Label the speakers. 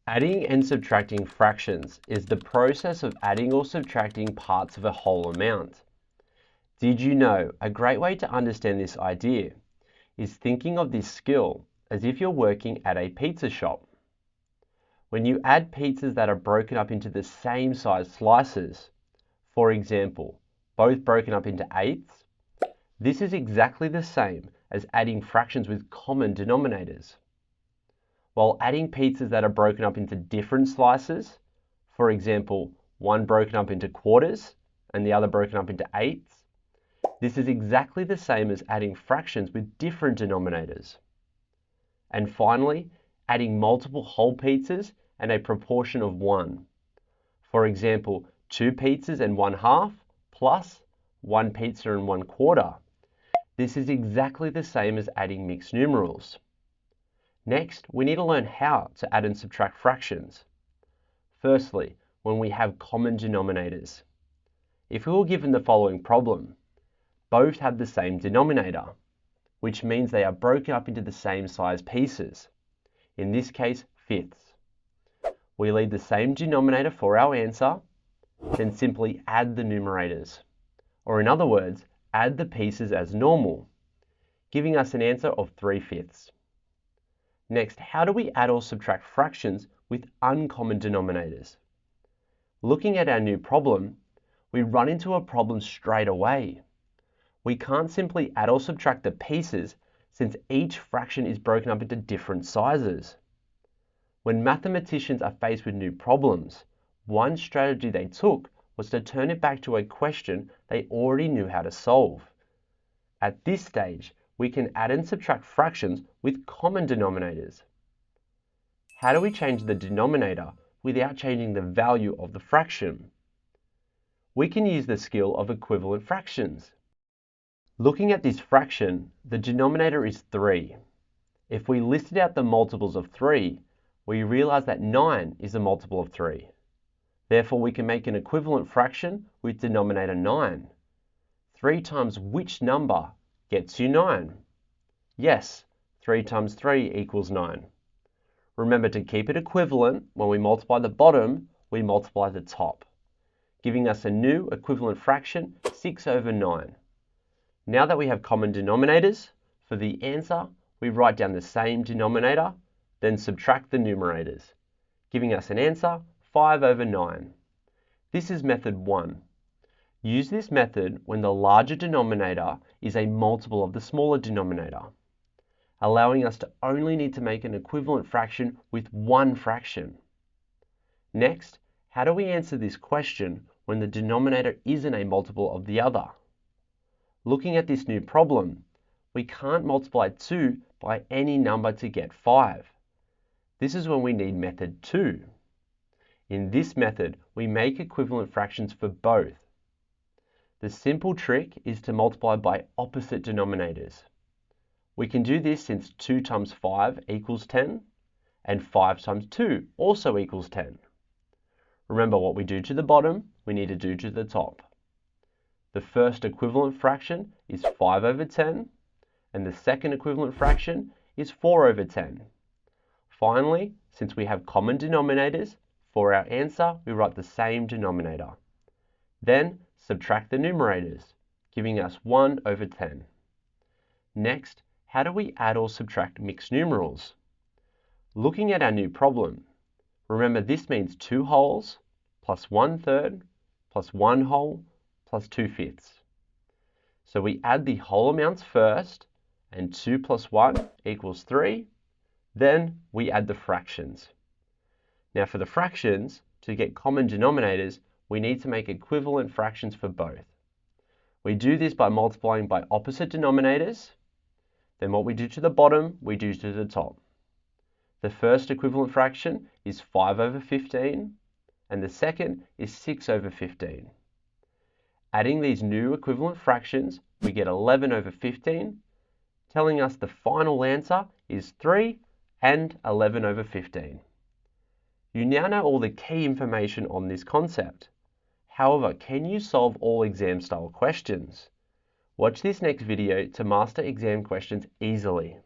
Speaker 1: Adding and subtracting fractions is the process of adding or subtracting parts of a whole amount. Did you know a great way to understand this idea is thinking of this skill as if you're working at a pizza shop. When you add pizzas that are broken up into the same size slices, for example, both broken up into eighths, this is exactly the same as adding fractions with common denominators. While adding pizzas that are broken up into different slices, for example, one broken up into quarters and the other broken up into eighths, this is exactly the same as adding fractions with different denominators. And finally, adding multiple whole pizzas and a proportion of 1. For example, 2 pizzas and 1/2 plus 1 pizza and 1/4. This is exactly the same as adding mixed numerals. Next, we need to learn how to add and subtract fractions. Firstly, when we have common denominators. If we were given the following problem, both have the same denominator, which means they are broken up into the same size pieces, in this case, fifths. We leave the same denominator for our answer, then simply add the numerators, or in other words, add the pieces as normal, giving us an answer of 3/5. Next, how do we add or subtract fractions with uncommon denominators? Looking at our new problem, we run into a problem straight away. We can't simply add or subtract the pieces since each fraction is broken up into different sizes. When mathematicians are faced with new problems, one strategy they took was to turn it back to a question they already knew how to solve. At this stage, we can add and subtract fractions with common denominators. How do we change the denominator without changing the value of the fraction? We can use the skill of equivalent fractions. Looking at this fraction, the denominator is 3. If we listed out the multiples of 3, we realize that 9 is a multiple of 3. Therefore, we can make an equivalent fraction with denominator 9. 3 times which number gets you 9? Yes, 3 times 3 equals 9. Remember to keep it equivalent. When we multiply the bottom, we multiply the top, giving us a new equivalent fraction, 6/9. Now that we have common denominators, for the answer, we write down the same denominator, then subtract the numerators, giving us an answer, 5/9. This is method 1. Use this method when the larger denominator is a multiple of the smaller denominator, allowing us to only need to make an equivalent fraction with one fraction. Next, how do we answer this question when the denominator isn't a multiple of the other? Looking at this new problem, we can't multiply 2 by any number to get 5. This is when we need method 2. In this method, we make equivalent fractions for both. The simple trick is to multiply by opposite denominators. We can do this since 2 times 5 equals 10, and 5 times 2 also equals 10. Remember, what we do to the bottom, we need to do to the top. The first equivalent fraction is 5/10, and the second equivalent fraction is 4/10. Finally, since we have common denominators, for our answer, we write the same denominator. Then, subtract the numerators, giving us 1/10. Next, how do we add or subtract mixed numerals? Looking at our new problem, remember this means 2 wholes plus 1/3 plus 1 whole plus 2/5. So we add the whole amounts first, and 2 plus 1 equals 3. Then we add the fractions. Now for the fractions, to get common denominators, we need to make equivalent fractions for both. We do this by multiplying by opposite denominators. Then what we do to the bottom, we do to the top. The first equivalent fraction is 5/15, and the second is 6/15. Adding these new equivalent fractions, we get 11/15, telling us the final answer is 3 and 11/15. You now know all the key information on this concept. However, can you solve all exam style questions? Watch this next video to master exam questions easily.